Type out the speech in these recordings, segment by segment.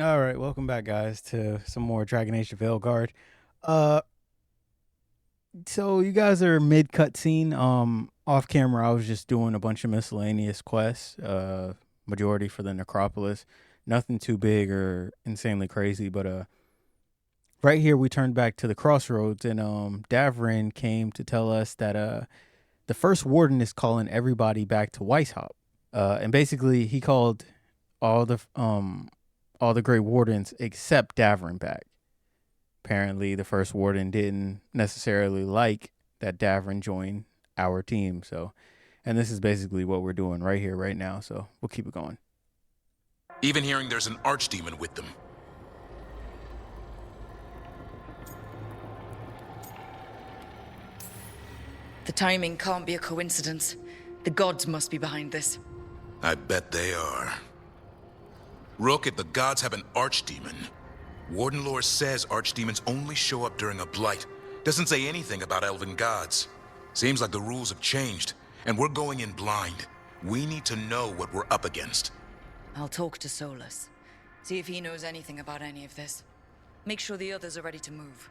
All right, welcome back, guys, to some more Dragonage Veilguard. Uh, so you guys are mid cutscene. Off camera, I was just doing a bunch of miscellaneous quests. Majority for the necropolis. Nothing too big or insanely crazy, but right here we turned back to the crossroads, and Davrin came to tell us that the first warden is calling everybody back to Weishaupt. And basically he called all the um all the Great Wardens except Davrin back. Apparently, the first warden didn't necessarily like that Davrin joined our team. So, and this is basically what we're doing right here, right now. So we'll keep it going. Even hearing there's an archdemon with them. The timing can't be a coincidence. The gods must be behind this. I bet they are. Rook, if the gods have an archdemon, Warden lore says archdemons only show up during a blight. Doesn't say anything about elven gods. Seems like the rules have changed, and we're going in blind. We need to know what we're up against. I'll talk to Solus. See if he knows anything about any of this. Make sure the others are ready to move.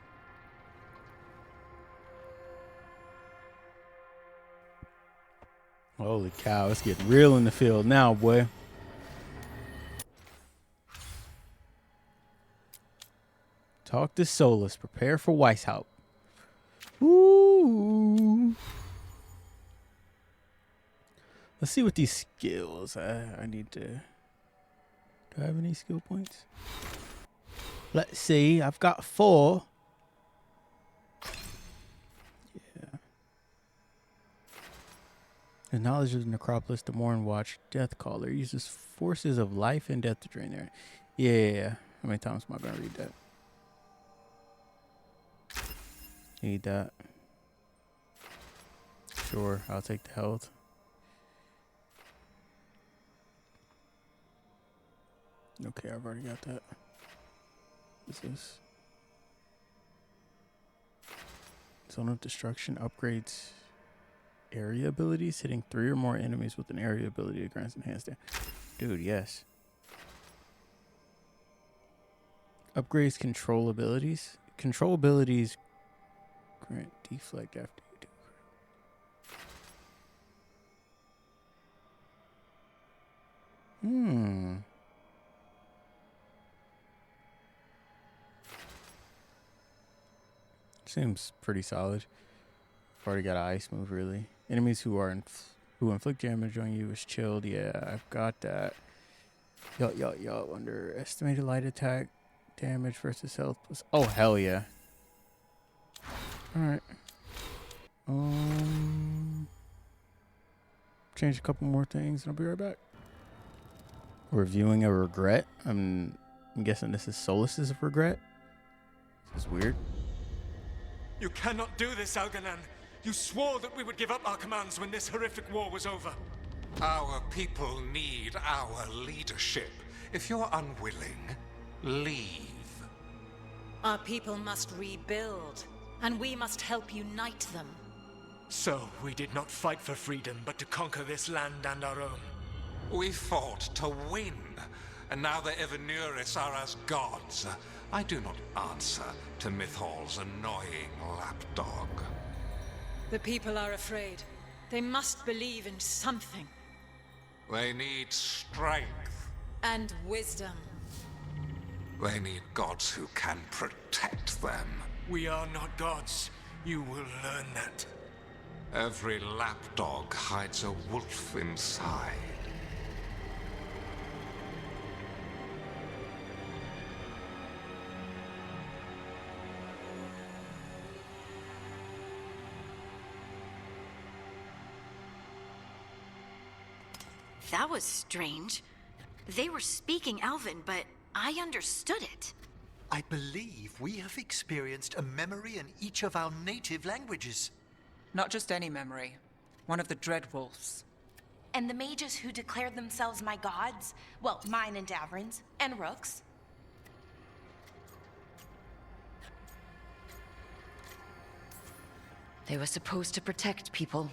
Holy cow, it's getting real in the field now, boy. Talk to Solus. Prepare for Weishaupt. Ooh. Let's see what these skills. I need to. Do I have any skill points? Let's see. I've got 4. Yeah. The knowledge of the necropolis, the Morn Watch, Death Caller uses forces of life and death to drain there. Yeah. How many times am I gonna read that? Need that. Sure, I'll take the health. Okay, I've already got that. What's this? Zone of Destruction upgrades area abilities. Hitting 3 or more enemies with an area ability grants enhanced damage. Dude, yes. Upgrades control abilities. Control abilities grant deflect after you do. Seems pretty solid. I've already got an ice move, really. Enemies who inflict damage on you is chilled. Yeah, I've got that. Yup. Underestimated light attack damage versus health plus. Oh, hell yeah. Alright. Change a couple more things and I'll be right back. Reviewing a regret. I'm guessing this is Solus's regret. This is weird. You cannot do this, Algernon. You swore that we would give up our commands when this horrific war was over. Our people need our leadership. If you're unwilling, leave. Our people must rebuild, and we must help unite them. So, we did not fight for freedom, but to conquer this land and our own. We fought to win, and now the EVANURIS are as gods. I do not answer to Mythal's annoying lapdog. The people are afraid. They must believe in something. They need strength. And wisdom. They need gods who can protect them. We are not gods. You will learn that. Every lapdog hides a wolf inside. That was strange. They were speaking Elven, but I understood it. I believe we have experienced a memory in each of our native languages. Not just any memory. One of the Dreadwolves. And the mages who declared themselves my gods? Well, mine and Davrin's, and Rook's. They were supposed to protect people.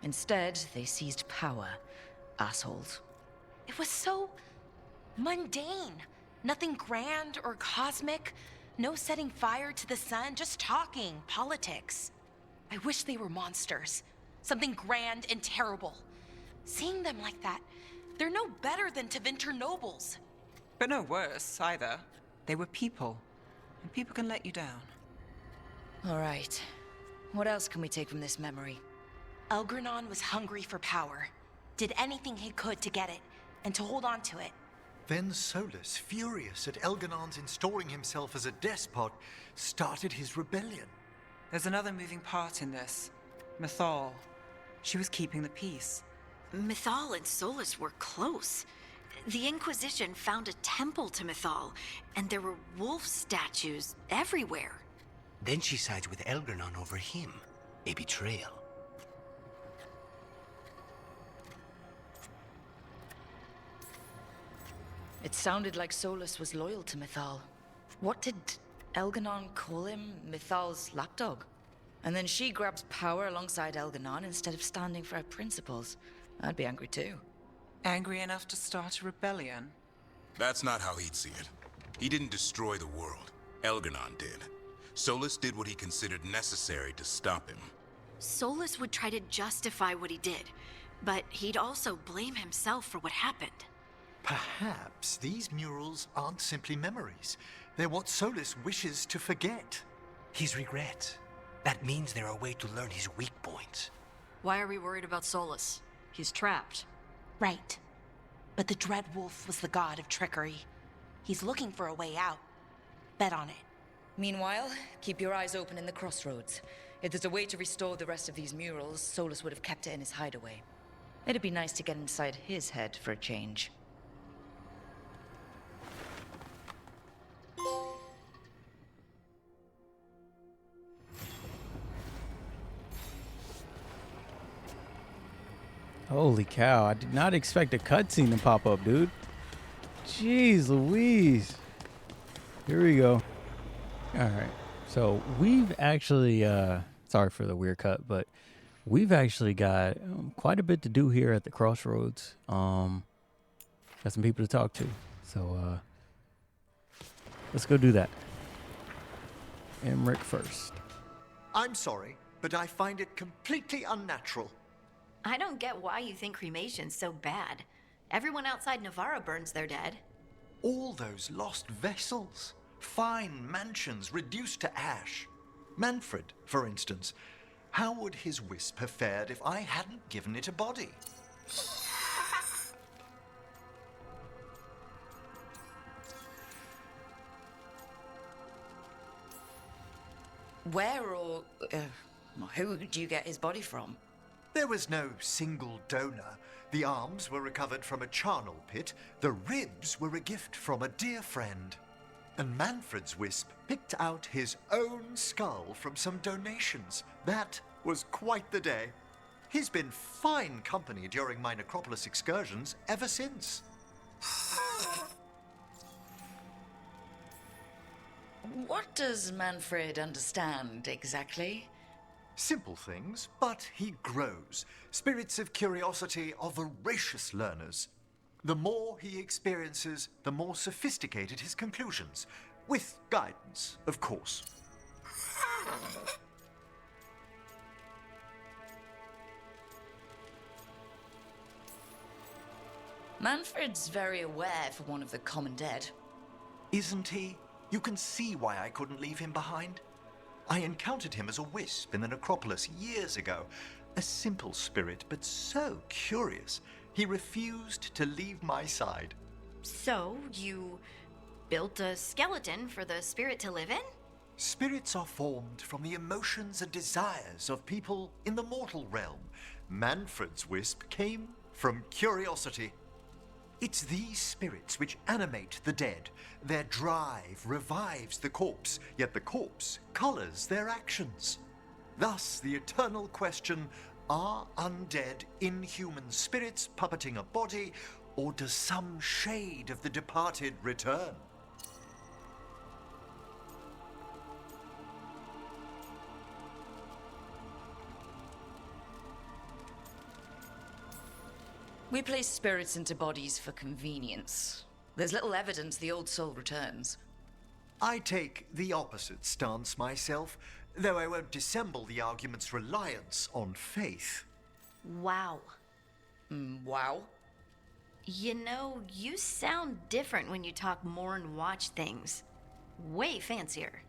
Instead, they seized power. Assholes. It was so mundane. Nothing grand or cosmic. No setting fire to the sun, just talking, politics. I wish they were monsters. Something grand and terrible. Seeing them like that, they're no better than Tevinter nobles. But no worse, either. They were people. And people can let you down. All right. What else can we take from this memory? Elgranon was hungry for power. Did anything he could to get it, and to hold on to it. Then Solus, furious at Elganon's installing himself as a despot, started his rebellion. There's another moving part in this. Mythal. She was keeping the peace. Mythal and Solus were close. The Inquisition found a temple to Mythal, and there were wolf statues everywhere. Then she sides with Elgranon over him. A betrayal. It sounded like Solus was loyal to Mythal. What did Elganon call him? Mythal's lapdog? And then she grabs power alongside Elganon instead of standing for her principles. I'd be angry too. Angry enough to start a rebellion? That's not how he'd see it. He didn't destroy the world. Elganon did. Solus did what he considered necessary to stop him. Solus would try to justify what he did, but he'd also blame himself for what happened. Perhaps these murals aren't simply memories. They're what Solus wishes to forget. His regret. That means they're a way to learn his weak points. Why are we worried about Solus? He's trapped. Right. But the Dread Wolf was the god of trickery. He's looking for a way out. Bet on it. Meanwhile, keep your eyes open in the crossroads. If there's a way to restore the rest of these murals, Solus would have kept it in his hideaway. It'd be nice to get inside his head for a change. Holy cow, I did not expect a cutscene to pop up, dude. Jeez Louise. Here we go. Alright, so we've actually, sorry for the weird cut, but we've actually got quite a bit to do here at the crossroads. Got some people to talk to, so let's go do that. Emmerich first. I'm sorry, but I find it completely unnatural. I don't get why you think cremation's so bad. Everyone outside Navarra burns their dead. All those lost vessels. Fine mansions reduced to ash. Manfred, for instance. How would his wisp have fared if I hadn't given it a body? Where or who did you get his body from? There was no single donor. The arms were recovered from a charnel pit. The ribs were a gift from a dear friend. And Manfred's wisp picked out his own skull from some donations. That was quite the day. He's been fine company during my necropolis excursions ever since. What does Manfred understand exactly? Simple things, but he grows. Spirits of curiosity are voracious learners. The more he experiences, the more sophisticated his conclusions. With guidance, of course. Manfred's very aware for one of the common dead. Isn't he? You can see why I couldn't leave him behind. I encountered him as a wisp in the necropolis years ago. A simple spirit, but so curious. He refused to leave my side. So, you built a skeleton for the spirit to live in? Spirits are formed from the emotions and desires of people in the mortal realm. Manfred's wisp came from curiosity. It's these spirits which animate the dead. Their drive revives the corpse, yet the corpse colors their actions. Thus, the eternal question, are undead, inhuman spirits puppeting a body, or does some shade of the departed return? We place spirits into bodies for convenience. There's little evidence the old soul returns. I take the opposite stance myself, though I won't dissemble the argument's reliance on faith. Wow. Wow? You know, you sound different when you talk more and watch things. Way fancier.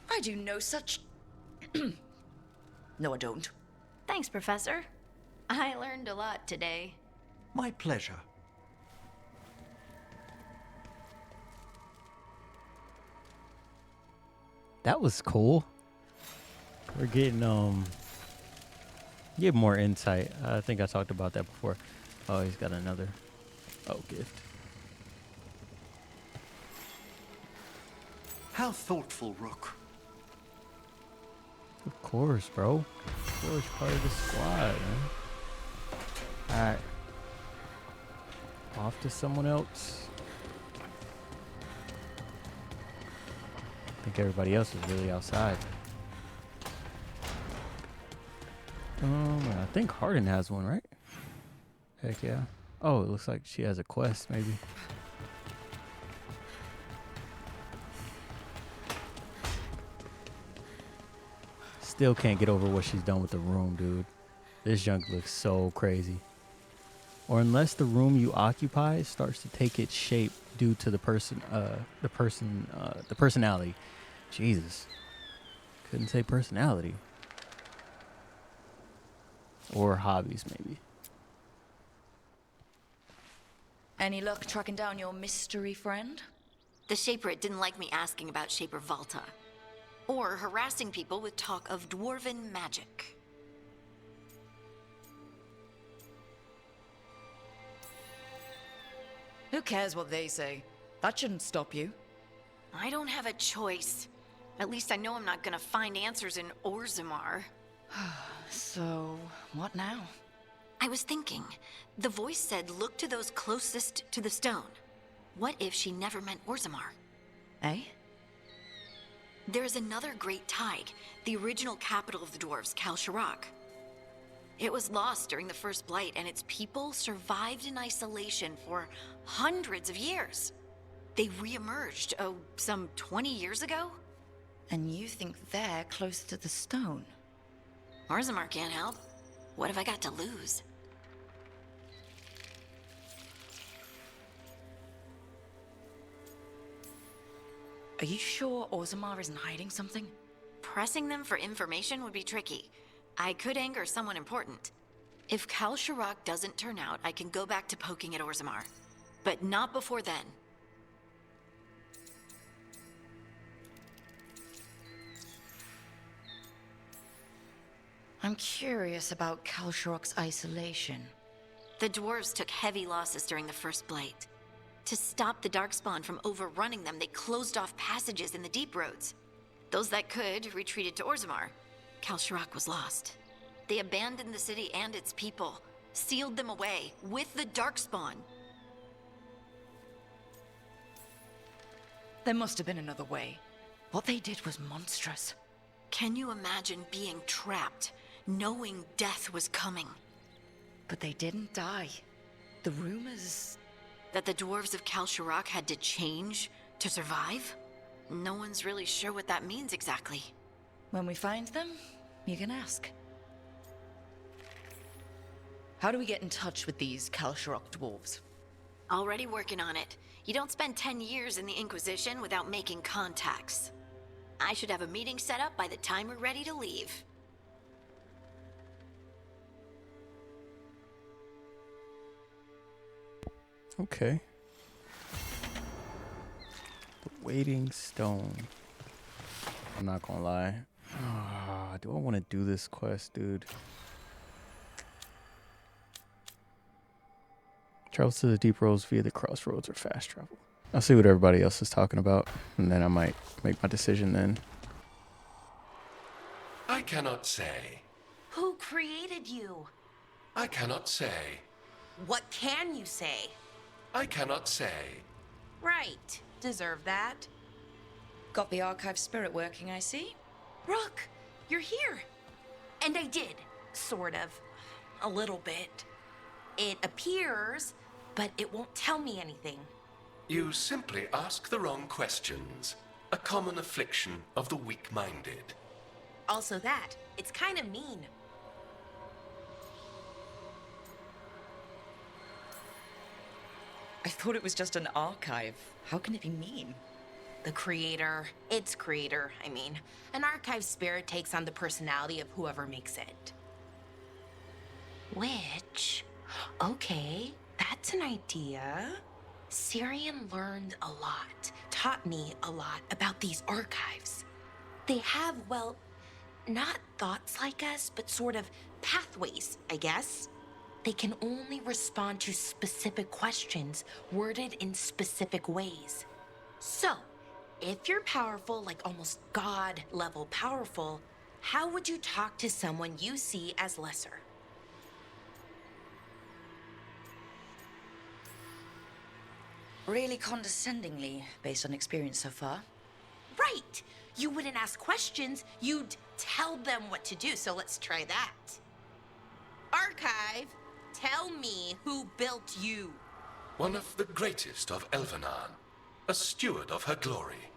I do no such... No, I don't. Thanks, Professor. I learned a lot today. My pleasure. That was cool. We're getting get more insight. I think I talked about that before. Oh, he's got another gift. How thoughtful, Rook. Of course, bro. Of course, part of the squad, man. Alright. Off to someone else. I think everybody else is really outside. I think Hardin has one, right? Heck yeah. Oh, it looks like she has a quest, maybe. Still can't get over what she's done with the room, dude. This junk looks so crazy. Or unless the room you occupy starts to take its shape due to the personality. Jesus. Couldn't say personality. Or hobbies, maybe. Any luck tracking down your mystery friend? The Shaperate didn't like me asking about Shaper Volta. Or harassing people with talk of dwarven magic. Who cares what they say? That shouldn't stop you. I don't have a choice. At least I know I'm not gonna find answers in Orzammar. So, what now? I was thinking, the voice said look to those closest to the stone. What if she never meant Orzammar? Eh? There's another great tide, the original capital of the dwarves, Kalsharak. It was lost during the First Blight, and its people survived in isolation for hundreds of years. They re-emerged, some 20 years ago? And you think they're close to the stone? Orzammar can't help. What have I got to lose? Are you sure Orzammar isn't hiding something? Pressing them for information would be tricky. I could anger someone important. If Kalsharak doesn't turn out, I can go back to poking at Orzammar. But not before then. I'm curious about Kalsharak's isolation. The dwarves took heavy losses during the First Blight. To stop the Darkspawn from overrunning them, they closed off passages in the deep roads. Those that could retreated to Orzammar. Kalsharak was lost. They abandoned the city and its people, sealed them away with the Darkspawn. There must have been another way. What they did was monstrous. Can you imagine being trapped, knowing death was coming? But they didn't die. The rumors... That the dwarves of Kalsharak had to change to survive? No one's really sure what that means exactly. When we find them, you can ask. How do we get in touch with these Kalsharak dwarves? Already working on it. You don't spend 10 years in the Inquisition without making contacts. I should have a meeting set up by the time we're ready to leave. Okay. The Waiting Stone. I'm not gonna lie. Do I want to do this quest, dude? Travels to the deep roads via the crossroads or fast travel. I'll see what everybody else is talking about, and then I might make my decision then. I cannot say. Who created you? I cannot say. What can you say? I cannot say. Right. Deserve that. Got the archive spirit working, I see. Rook, you're here. And I did. Sort of. A little bit. It appears, but it won't tell me anything. You simply ask the wrong questions. A common affliction of the weak-minded. Also that, it's kind of mean. I thought it was just an archive. How can it be mean? The creator, its creator, I mean. An archive spirit takes on the personality of whoever makes it. Which, okay, that's an idea. Syrian learned a lot, taught me a lot about these archives. They have, well, not thoughts like us, but sort of pathways, I guess. They can only respond to specific questions worded in specific ways. So, if you're powerful, like almost God-level powerful, how would you talk to someone you see as lesser? Really condescendingly, based on experience so far. Right! You wouldn't ask questions, you'd tell them what to do, so let's try that. Archive, tell me who built you. One of the greatest of Elvenar, a steward of her glory.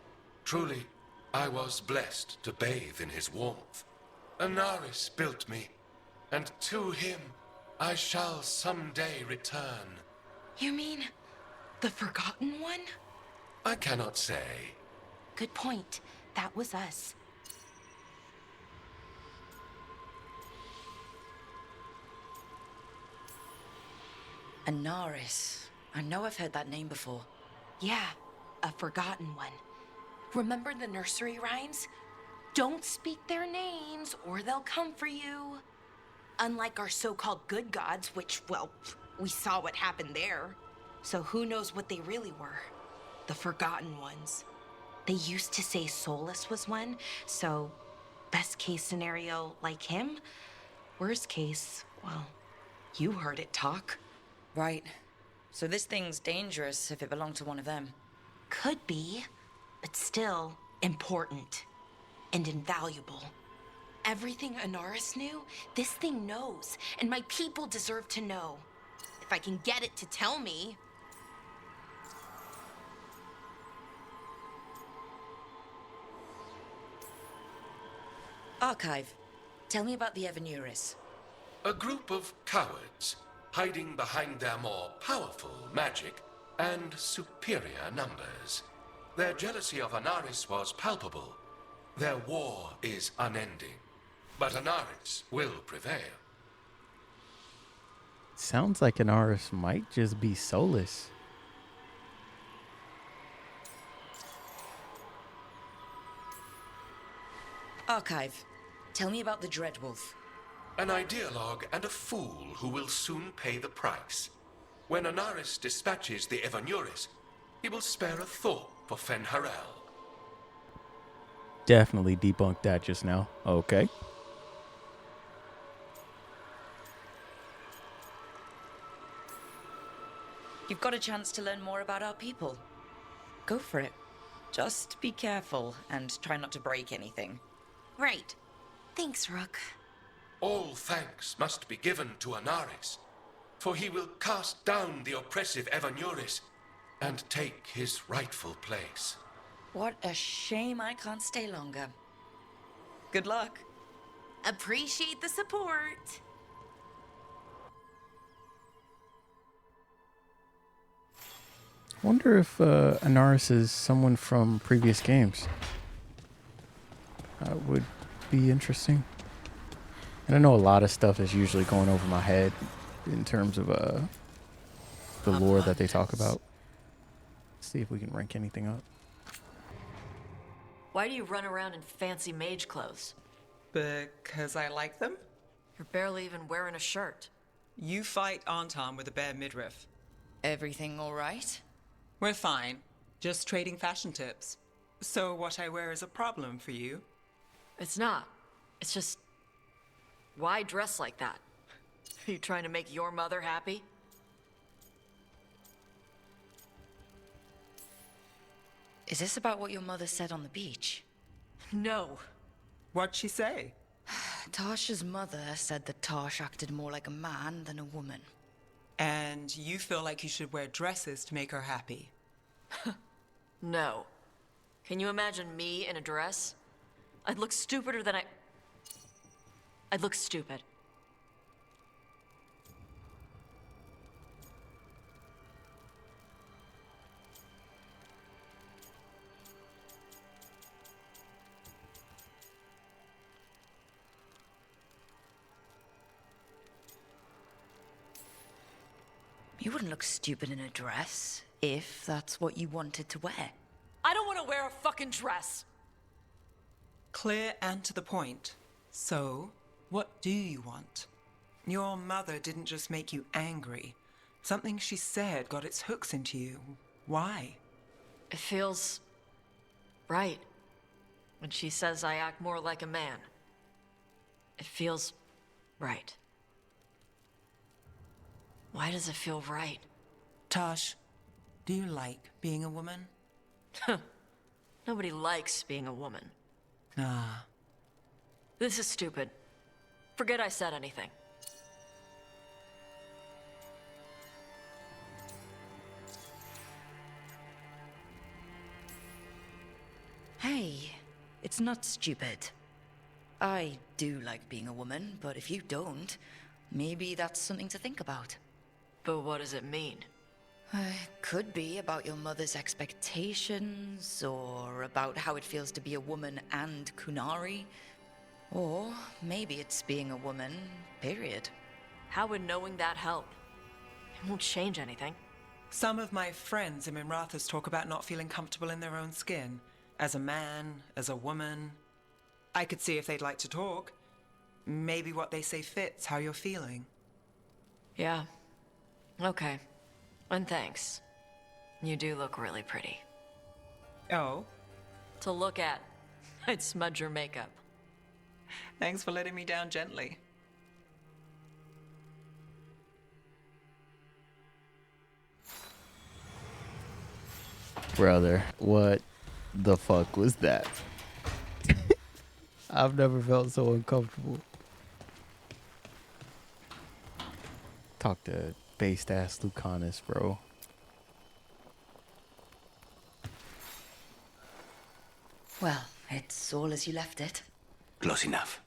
Truly, I was blessed to bathe in his warmth. Anaris built me, and to him I shall someday return. You mean the Forgotten One? I cannot say. Good point. That was us. Anaris. I know I've heard that name before. Yeah, a Forgotten One. Remember the nursery rhymes? Don't speak their names or they'll come for you. Unlike our so-called good gods, which, well, we saw what happened there. So who knows what they really were? The Forgotten Ones. They used to say Solus was one, so best case scenario, like him. Worst case, well, you heard it talk. Right. So this thing's dangerous if it belonged to one of them. Could be, but still important and invaluable. Everything Anaris knew, this thing knows, and my people deserve to know. If I can get it to tell me. Archive. Tell me about the EVANURIS. A group of cowards, hiding behind their more powerful magic and superior numbers. Their jealousy of Anaris was palpable. Their war is unending. But Anaris will prevail. Sounds like Anaris might just be Solus. Archive. Tell me about the Dreadwolf. An ideologue and a fool who will soon pay the price. When Anaris dispatches the EVANURIS, he will spare a thought for Fen'Harel. Definitely debunked that just now. Okay. You've got a chance to learn more about our people. Go for it. Just be careful and try not to break anything. Right. Thanks, Rook. All thanks must be given to Anaris, for he will cast down the oppressive EVANURIS and take his rightful place. What a shame I can't stay longer. Good luck. Appreciate the support. Wonder if Anaris is someone from previous games. That would be interesting. And I know a lot of stuff is usually going over my head in terms of the lore that they talk about. Let's see if we can rank anything up. Why do you run around in fancy mage clothes? Because I like them? You're barely even wearing a shirt. You fight Anton with a bare midriff. Everything all right? We're fine. Just trading fashion tips. So what I wear is a problem for you? It's not. It's just... Why dress like that? Are you trying to make your mother happy? Is this about what your mother said on the beach? No. What'd she say? Tasha's mother said that Tash acted more like a man than a woman. And you feel like you should wear dresses to make her happy? No. Can you imagine me in a dress? I'd look stupider than I'd look stupid. You wouldn't look stupid in a dress, if that's what you wanted to wear. I don't want to wear a fucking dress! Clear and to the point. So, what do you want? Your mother didn't just make you angry. Something she said got its hooks into you. Why? It feels right. When she says I act more like a man. It feels right. Why does it feel right? Tosh, do you like being a woman? Nobody likes being a woman. Ah. This is stupid. Forget I said anything. Hey, it's not stupid. I do like being a woman, but if you don't, maybe that's something to think about. But what does it mean? It could be about your mother's expectations, or about how it feels to be a woman and Kunari. Or maybe it's being a woman, period. How would knowing that help? It won't change anything. Some of my friends in Minrathous talk about not feeling comfortable in their own skin. As a man, as a woman. I could see if they'd like to talk. Maybe what they say fits how you're feeling. Yeah. Okay. And thanks. You do look really pretty. Oh? To look at. I'd smudge your makeup. Thanks for letting me down gently. Brother, what the fuck was that? I've never felt so uncomfortable. Talk to based ass Lucanus, bro. Well, it's all as you left it. Close enough.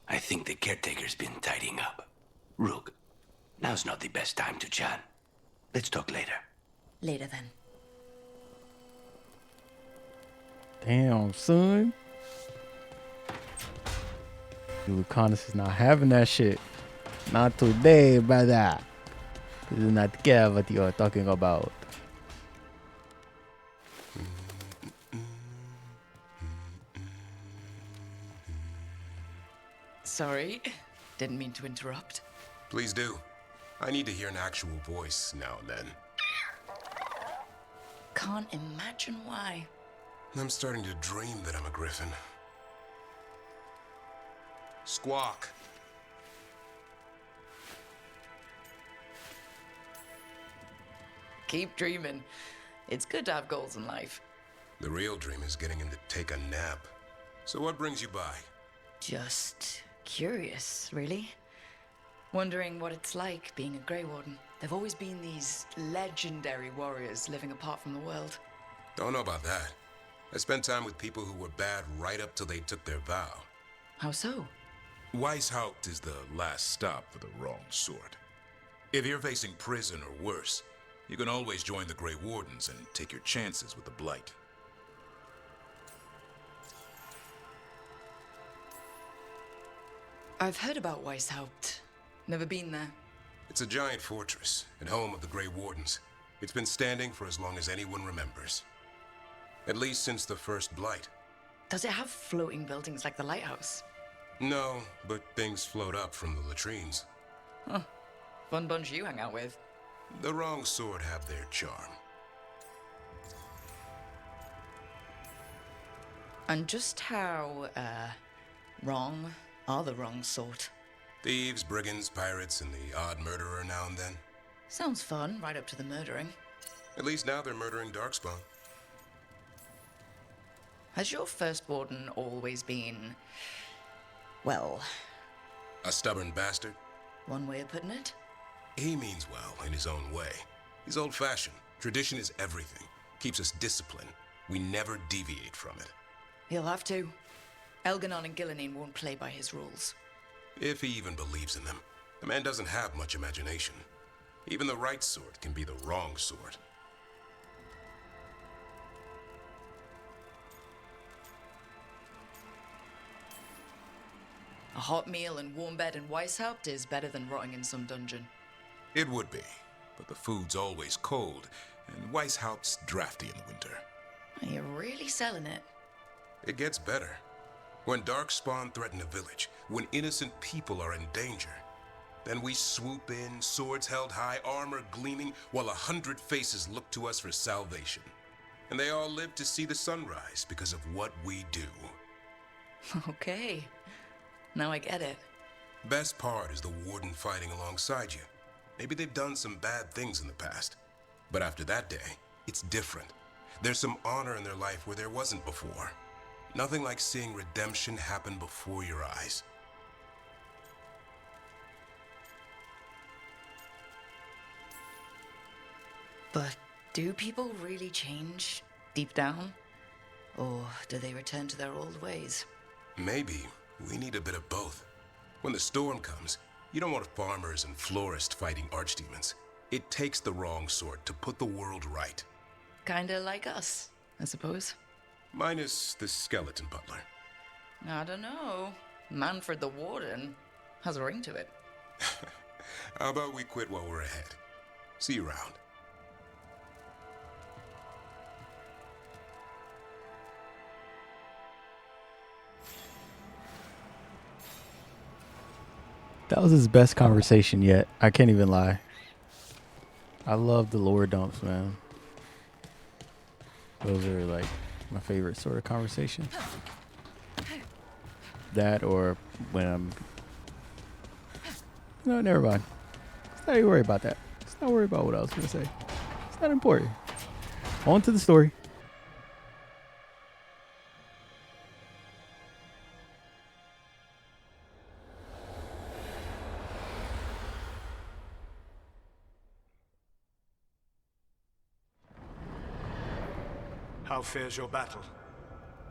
I think the caretaker's been tidying up. Rook, now's not the best time to chat. Let's talk later. Later then. Damn, son. Lucanus is not having that shit. Not today, brother. This is not the care what you're talking about. Sorry, didn't mean to interrupt. Please do. I need to hear an actual voice now and then. Can't imagine why. I'm starting to dream that I'm a griffin. Squawk. Keep dreaming. It's good to have goals in life. The real dream is getting him to take a nap. So what brings you by? Just curious, really. Wondering what it's like being a Grey Warden. There've always been these legendary warriors living apart from the world. Don't know about that. I spent time with people who were bad right up till they took their vow. How so? WEISSHAUPT is the last stop for the wrong sort. If you're facing prison or worse, you can always join the Grey Wardens and take your chances with the Blight. I've heard about WEISSHAUPT. Never been there. It's a giant fortress and home of the Grey Wardens. It's been standing for as long as anyone remembers. At least since the first Blight. Does it have floating buildings like the lighthouse? No, but things float up from the latrines. Huh. Fun bunch you hang out with. The wrong sort have their charm. And just how, wrong are the wrong sort? Thieves, brigands, pirates, and the odd murderer now and then. Sounds fun, right up to the murdering. At least now they're murdering Darkspawn. Has your first warden always been, well... A stubborn bastard? One way of putting it? He means well in his own way. He's old-fashioned. Tradition is everything. Keeps us disciplined. We never deviate from it. He'll have to. Elganon and Gillenane won't play by his rules. If he even believes in them. The man doesn't have much imagination. Even the right sort can be the wrong sort. A hot meal and warm bed in WEISSHAUPT is better than rotting in some dungeon. It would be, but the food's always cold, and WEISSHAUPT's drafty in the winter. You're really selling it. It gets better. When Darkspawn threaten a village, when innocent people are in danger, then we swoop in, swords held high, armor gleaming, while 100 faces look to us for salvation. And they all live to see the sunrise because of what we do. Okay. Now I get it. Best part is the warden fighting alongside you. Maybe they've done some bad things in the past. But after that day, it's different. There's some honor in their life where there wasn't before. Nothing like seeing redemption happen before your eyes. But do people really change deep down? Or do they return to their old ways? Maybe we need a bit of both. When the storm comes, you don't want farmers and florists fighting archdemons. It takes the wrong sort to put the world right. Kinda like us, I suppose. Minus the skeleton butler. I don't know. Manfred the Warden has a ring to it. How about we quit while we're ahead? See you around. That was his best conversation yet. I can't even lie. I love the lore dumps, man. Those are like my favorite sort of conversation. That or when I'm... No, never mind. Let's not even worry about that. Let's not worry about what I was going to say. It's not important. On to the story. How fares your battle?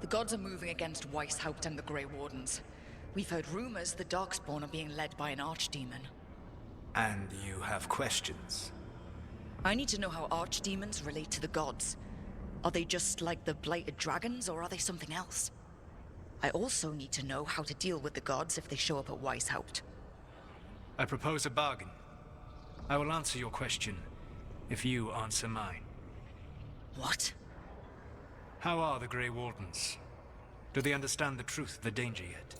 The gods are moving against WEISSHAUPT and the Grey Wardens. We've heard rumors the Darkspawn are being led by an archdemon. And you have questions? I need to know how archdemons relate to the gods. Are they just like the blighted dragons, or are they something else? I also need to know how to deal with the gods if they show up at WEISSHAUPT. I propose a bargain. I will answer your question if you answer mine. What? How are the Grey Wardens? Do they understand the truth of the danger yet?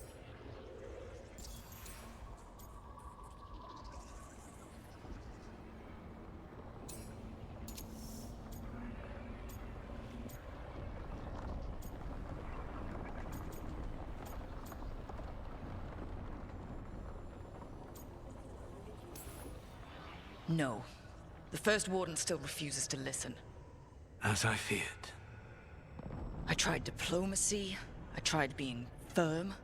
No. The First Warden still refuses to listen. As I feared. I tried diplomacy. I tried being firm.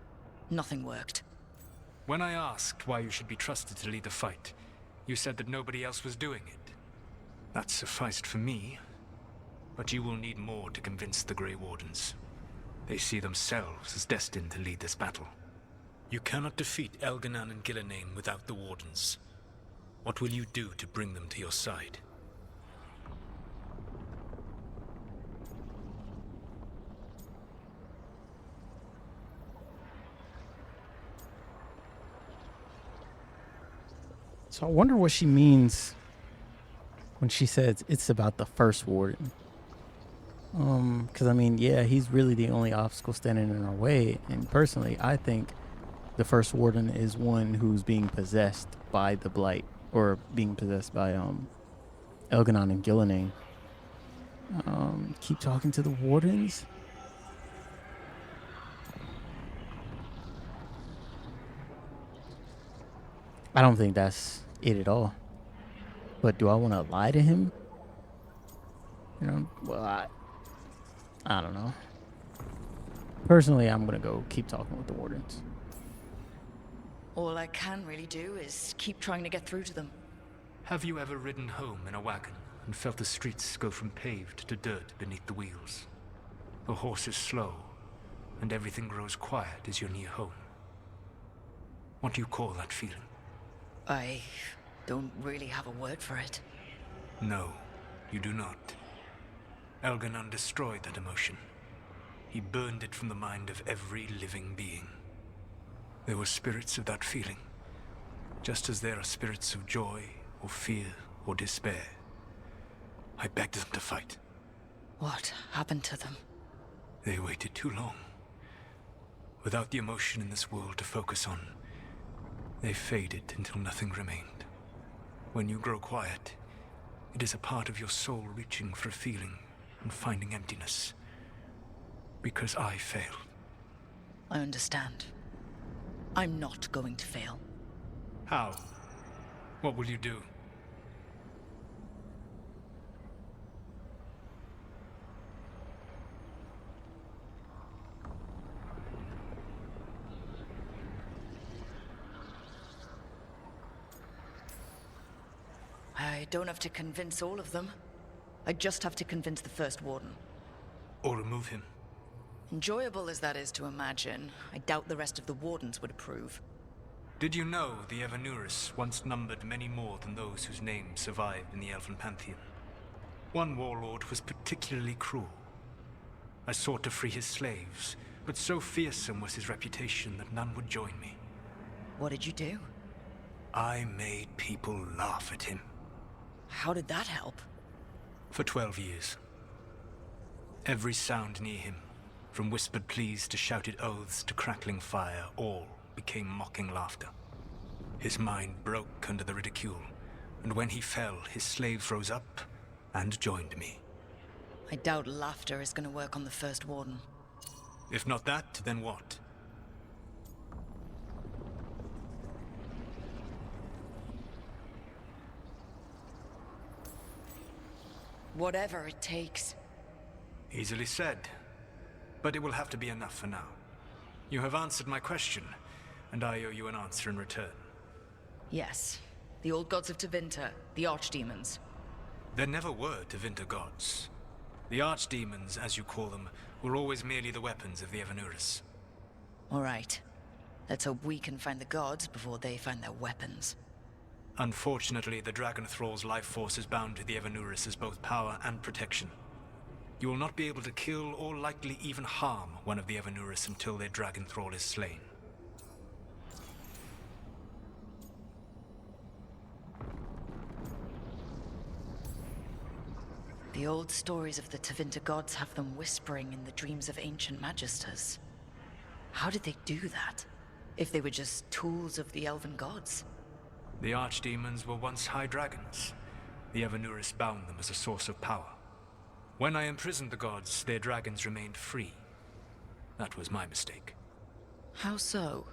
Nothing worked. When I asked why you should be trusted to lead the fight, you said that nobody else was doing it. That sufficed for me. But you will need more to convince the Grey Wardens. They see themselves as destined to lead this battle. You cannot defeat Elganon and Gillenane without the Wardens. What will you do to bring them to your side? So I wonder what she means when she says it's about the First Warden. Because I mean, yeah, he's really the only obstacle standing in our way. And personally, I think the First Warden is one who's being possessed by the Blight, or being possessed by Elganon and Gillenane. Keep talking to the Wardens. I don't think that's it at all. But do I want to lie to him? You know, well, I don't know. Personally, I'm going to go keep talking with the Wardens. All I can really do is keep trying to get through to them. Have you ever ridden home in a wagon, and felt the streets go from paved to dirt beneath the wheels. The horses slow, and everything grows quiet as you're near home. What do you call that feeling? I don't really have a word for it. No, you do not. Elganon destroyed that emotion. He burned it from the mind of every living being. There were spirits of that feeling, just as there are spirits of joy, or fear, or despair. I begged them to fight. What happened to them? They waited too long. Without the emotion in this world to focus on, they faded until nothing remained. When you grow quiet, it is a part of your soul reaching for a feeling and finding emptiness. Because I failed. I understand. I'm not going to fail. How? What will you do? I don't have to convince all of them. I just have to convince the First Warden. Or remove him. Enjoyable as that is to imagine, I doubt the rest of the Wardens would approve. Did you know the EVANURIS once numbered many more than those whose names survive in the Elven Pantheon? One warlord was particularly cruel. I sought to free his slaves, but so fearsome was his reputation that none would join me. What did you do? I made people laugh at him. How did that help? For 12 years. Every sound near him, from whispered pleas to shouted oaths to crackling fire, all became mocking laughter. His mind broke under the ridicule, and when he fell, his slaves rose up and joined me. I doubt laughter is going to work on the First Warden. If not that, then what? Whatever it takes. Easily said. But it will have to be enough for now. You have answered my question, and I owe you an answer in return. Yes. The old gods of Tevinter, the archdemons. There never were Tevinter gods. The archdemons, as you call them, were always merely the weapons of the EVANURIS. All right. Let's hope we can find the gods before they find their weapons. Unfortunately, the Dragon Thrall's life force is bound to the EVANURIS as both power and protection. You will not be able to kill or likely even harm one of the EVANURIS until their Dragon Thrall is slain. The old stories of the Tevinter gods have them whispering in the dreams of ancient magisters. How did they do that? If they were just tools of the elven gods? The archdemons were once high dragons. The EVANURIS bound them as a source of power. When I imprisoned the gods, their dragons remained free. That was my mistake. How so?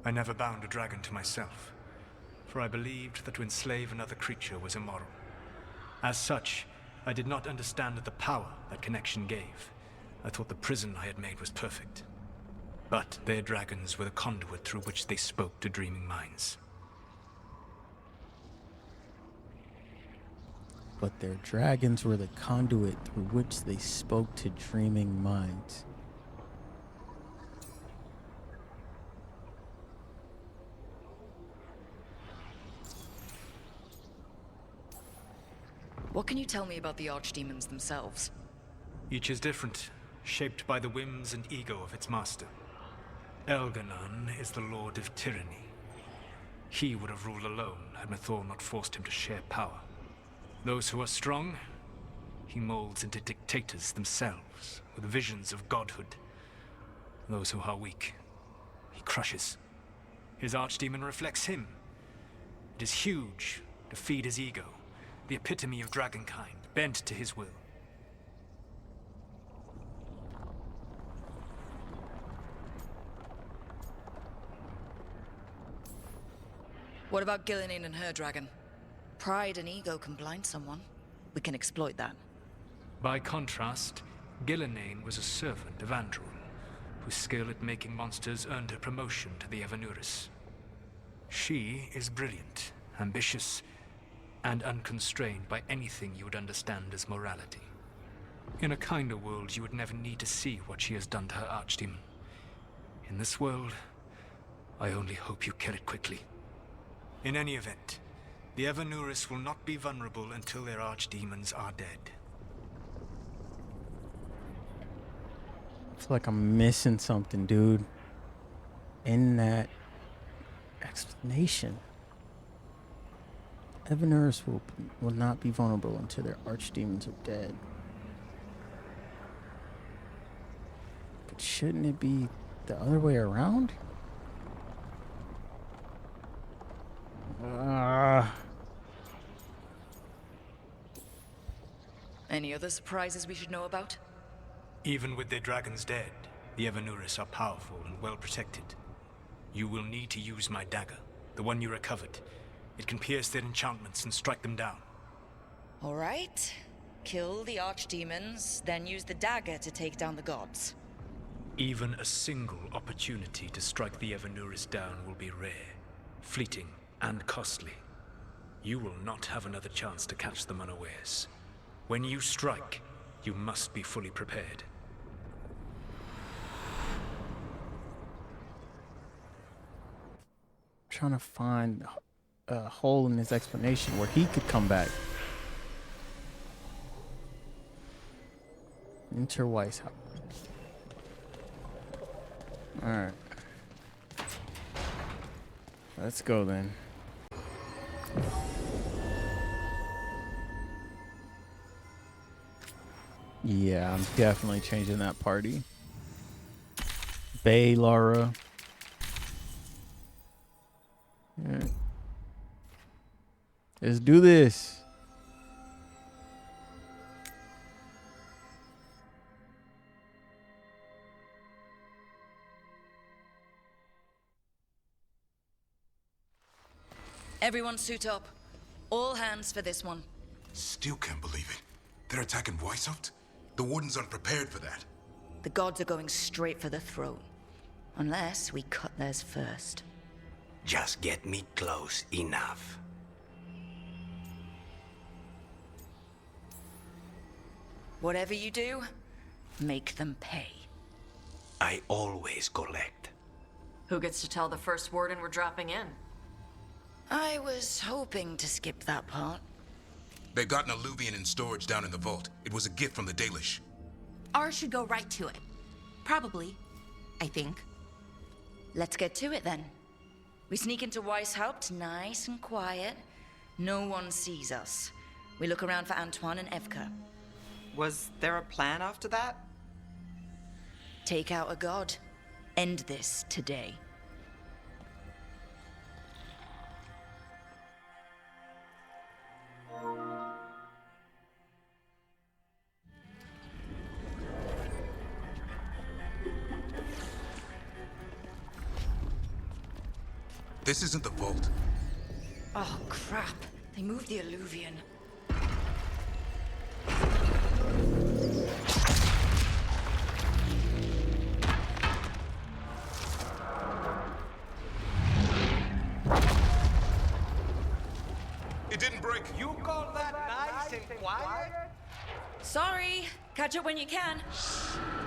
I never bound a dragon to myself, for I believed that to enslave another creature was immoral. As such, I did not understand the power that connection gave. I thought the prison I had made was perfect. But their dragons were the conduit through which they spoke to dreaming minds. But their dragons were the conduit through which they spoke to dreaming minds. What can you tell me about the archdemons themselves? Each is different, shaped by the whims and ego of its master. Elganon is the Lord of Tyranny. He would have ruled alone had Mythal not forced him to share power. Those who are strong, he molds into dictators themselves, with visions of godhood. Those who are weak, he crushes. His archdemon reflects him. It is huge to feed his ego, the epitome of dragonkind, bent to his will. What about Gillenane and her dragon? Pride and ego can blind someone. We can exploit that. By contrast, Gillenane was a servant of Andrul, whose skill at making monsters earned her promotion to the EVANURIS. She is brilliant, ambitious, and unconstrained by anything you would understand as morality. In a kinder world, you would never need to see what she has done to her archdemon. In this world, I only hope you kill it quickly. In any event, the EVANURIS will not be vulnerable until their archdemons are dead. I feel like I'm missing something, dude. In that explanation. EVANURIS will not be vulnerable until their archdemons are dead. But shouldn't it be the other way around? Any other surprises we should know about? Even with their dragons dead, the EVANURIS are powerful and well protected. You will need to use my dagger, the one you recovered. It can pierce their enchantments and strike them down. All right. Kill the archdemons, then use the dagger to take down the gods. Even a single opportunity to strike the EVANURIS down will be rare, fleeting, and costly. You will not have another chance to catch them unawares. When you strike, you must be fully prepared. I'm trying to find a hole in his explanation where he could come back. Enter WEISSHAUPT. Alright. Let's go then. Yeah, I'm definitely changing that party. Bay, Lara. Yeah. Let's do this. Everyone suit up. All hands for this one. Still can't believe it. They're attacking WEISSHAUPT? The Warden's unprepared for that. The gods are going straight for the throne. Unless we cut theirs first. Just get me close enough. Whatever you do, make them pay. I always collect. Who gets to tell the first warden we're dropping in? I was hoping to skip that part. They've got an alluvian in storage down in the vault. It was a gift from the Dalish. Ours should go right to it. Probably. I think. Let's get to it then. We sneak into WEISSHAUPT nice and quiet. No one sees us. We look around for Antoine and Evka. Was there a plan after that? Take out a god. End this today. This isn't the vault. Oh, crap. They moved the alluvian. It didn't break. You call that nice and quiet? Sorry. Catch it when you can.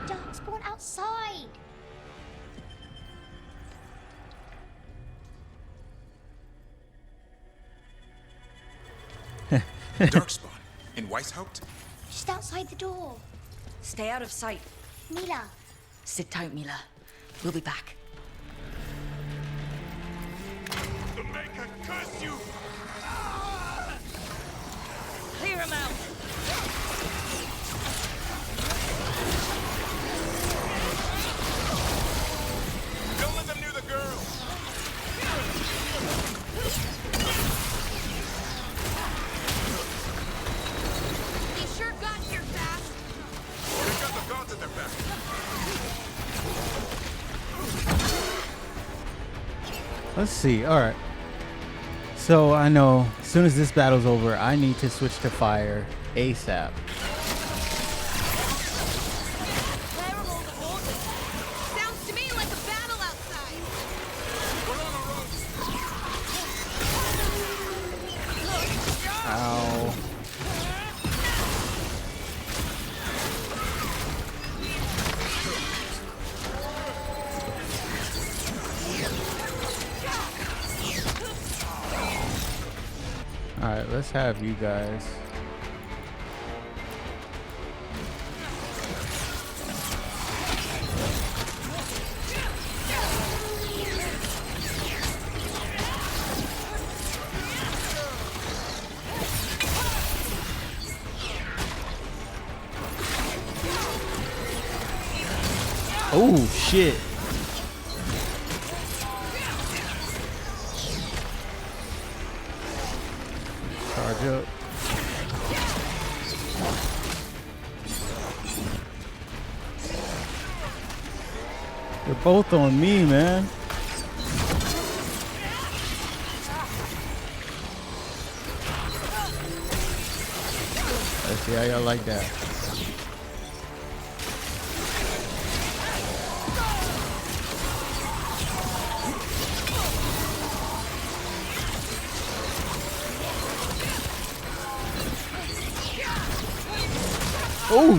Don't spawn outside. Darkspawn in WEISSHAUPT? Just outside the door. Stay out of sight. Mila. Sit tight, Mila. We'll be back. The Maker curse you! Clear him out. Don't let them near the girl. They sure got here fast. They've got the gods at their back. Let's see. All right. So I know as soon as this battle's over, I need to switch to fire ASAP. Terrible to hold it. Sounds to me like a battle outside. We're on a road. Alright, let's have you guys. Oh shit. Charge up. They're both on me, man. Let's see how y'all like that. Oh,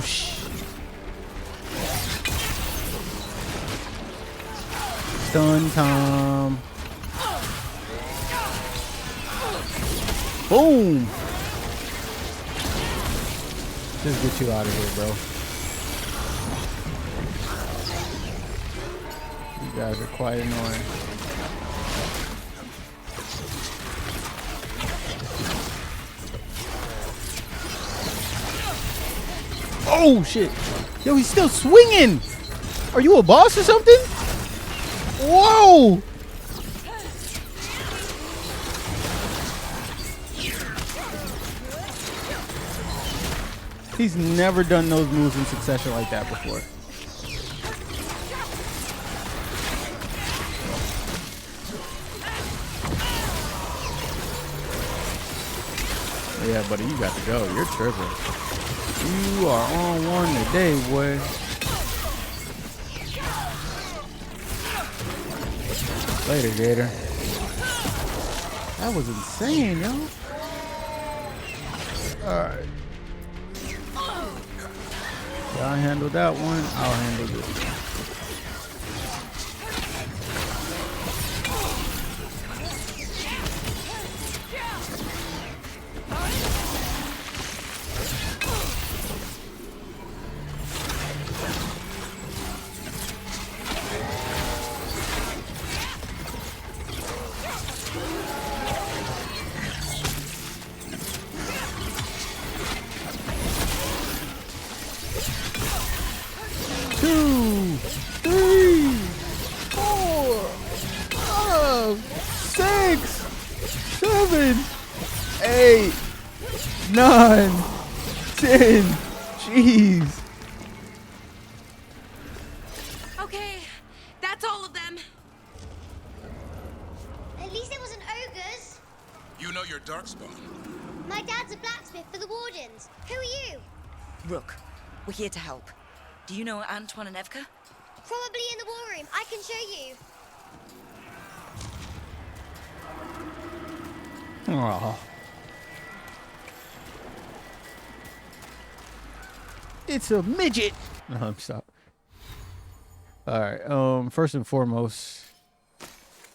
stun time. Boom. Just get you out of here, bro. You guys are quite annoying. Oh shit! Yo, he's still swinging. Are you a boss or something? Whoa! He's never done those moves in succession like that before. Yeah, buddy, you got to go. You're tripping. You are on one today, boy. Later, Gator. That was insane, yo. Alright. Y'all handle that one. I'll handle this one. Nine, 10, jeez. Okay, that's all of them. At least it wasn't ogres. You know your darkspawn. My dad's a blacksmith for the Wardens. Who are you? Rook, we're here to help. Do you know Antoine and Evka? Probably in the war room. I can show you. Oh. It's a midget. No, I'm stop. All right. First and foremost,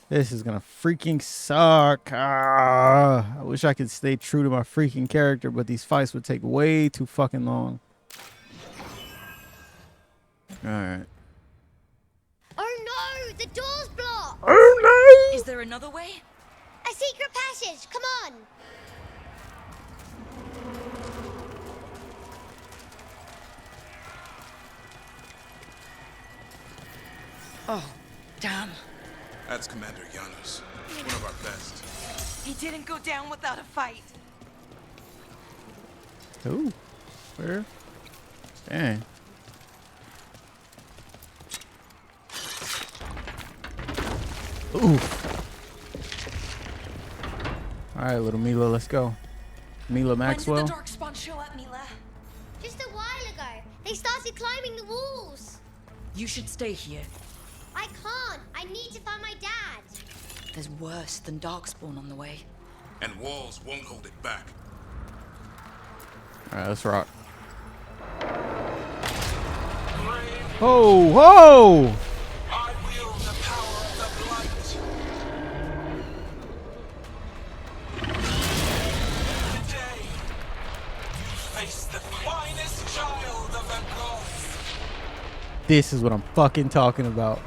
this is gonna freaking suck. I wish I could stay true to my freaking character, but these fights would take way too fucking long. All right. Oh no! The door's blocked. Oh no! Is there another way? A secret passage. Come on. Oh, damn. That's Commander Janos, one of our best. He didn't go down without a fight. Ooh, where? Dang. Ooh. All right, little Mila, let's go. Mila Maxwell. When did the Darkspawn show up, Mila? Just a while ago. They started climbing the walls. You should stay here. I can't. I need to find my dad. There's worse than Darkspawn on the way. And walls won't hold it back. All right, let's rock. Ho, ho! I wield the power of the blight. This is what I'm fucking talking about.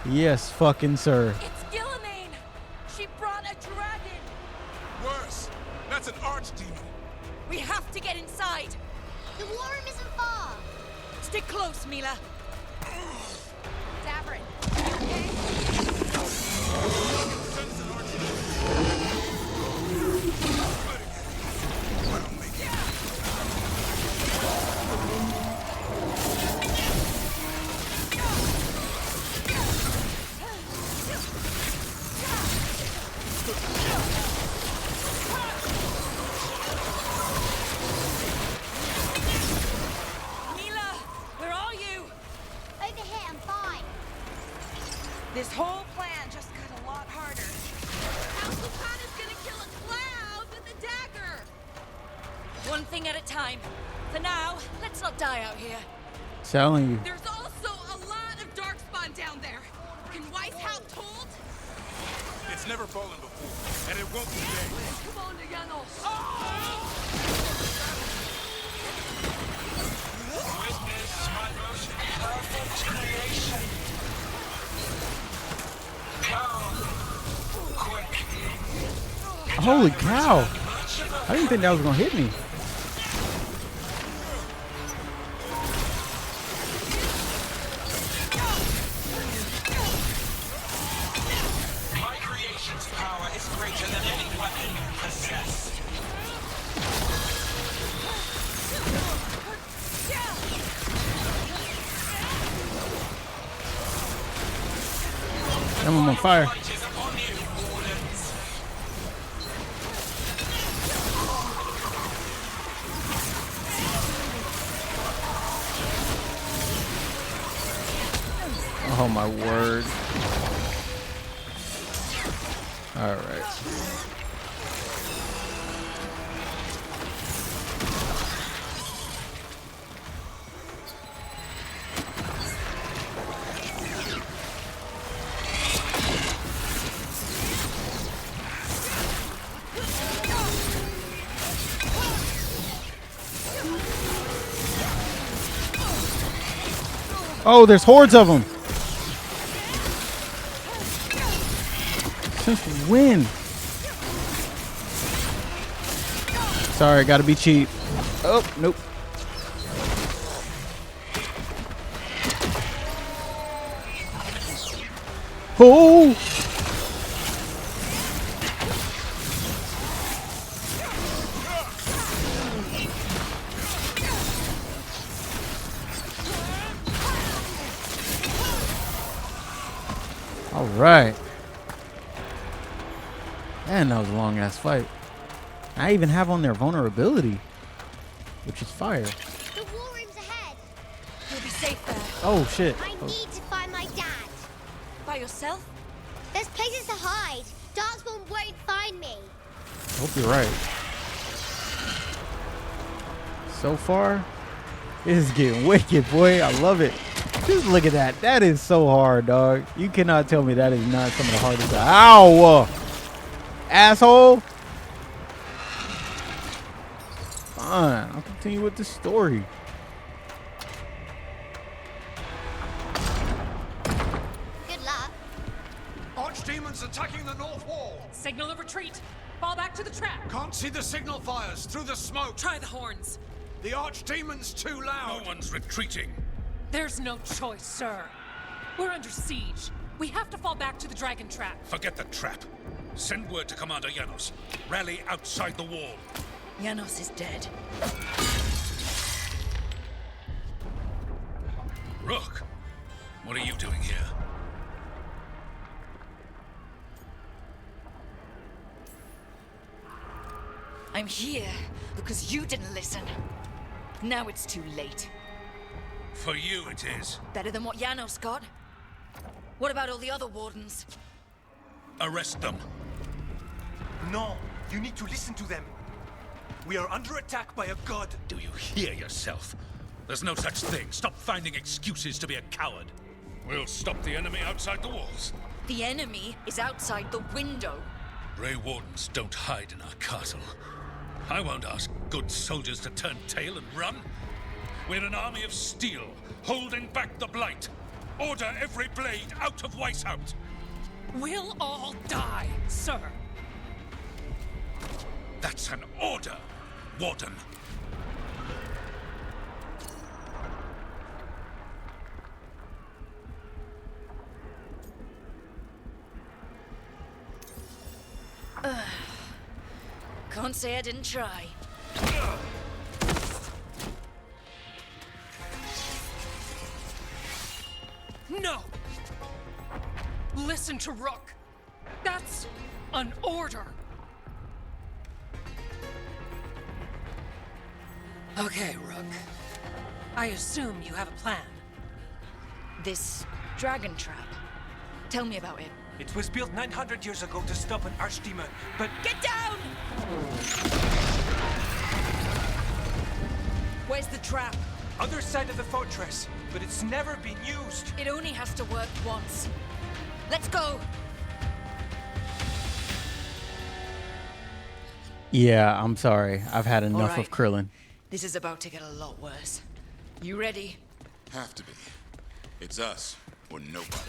Yes, fucking sir. It's Gillimain! She brought a dragon! Worse! That's an archdemon! We have to get inside! The war room isn't far. Stick close, Mila. Davrin, you okay? Mila, where are you? Over here, I'm fine. This whole plan just got a lot harder. Council Khan is gonna kill a cloud with a dagger! One thing at a time. For now, let's not die out here. Telling you. There's also a lot of darkspawn down there. Can WEISSHAUPT hold? It's never fallen before, and it won't today. Come on, Janos. Witness my most perfect creation. Come, quick. Holy cow. I didn't think that was gonna hit me. My creation's power is greater than any weapon you possess. I'm on fire. Fight is upon you, Wardens. Oh my word. All right. Oh, there's hordes of them. Since when? Sorry, gotta be cheap. Oh, nope. Oh! All right. Man, that was a long ass fight. I even have on their vulnerability, which is fire. The war room's ahead. You'll be safe there. Oh shit. I Oh. need to find my dad. By yourself? There's places to hide. Darkspawn won't find me. Hope you're right. So far, this is getting wicked, boy. I love it. Just look at that. That is so hard, dog. You cannot tell me that is not some of the hardest. Ow! Asshole! Fine. I'll continue with the story. Good luck. Archdemons attacking the north wall. Signal of retreat. Fall back to the trap. Can't see the signal fires through the smoke. Try the horns. The Archdemon's too loud. No one's retreating. There's no choice, sir. We're under siege. We have to fall back to the dragon trap. Forget the trap. Send word to Commander Janos. Rally outside the wall. Janos is dead. Rook, what are you doing here? I'm here because you didn't listen. Now it's too late. For you it is. Better than what Janos got? What about all the other wardens? Arrest them. No, you need to listen to them. We are under attack by a god. Do you hear yourself? There's no such thing. Stop finding excuses to be a coward. We'll stop the enemy outside the walls. The enemy is outside the window. Grey Wardens don't hide in our castle. I won't ask good soldiers to turn tail and run. We're an army of steel, holding back the blight. Order every blade out of WEISSHAUPT. We'll all die, sir. That's an order, Warden. Can't say I didn't try. No! Listen to Rook. That's an order. Okay, Rook. I assume you have a plan. This dragon trap. Tell me about it. It was built 900 years ago to stop an archdemon, but... Get down! Where's the trap? Other side of the fortress, but it's never been used. It only has to work once. Let's go! Yeah, I'm sorry. I've had enough All right. of Krillin. This is about to get a lot worse. You ready? Have to be. It's us or nobody.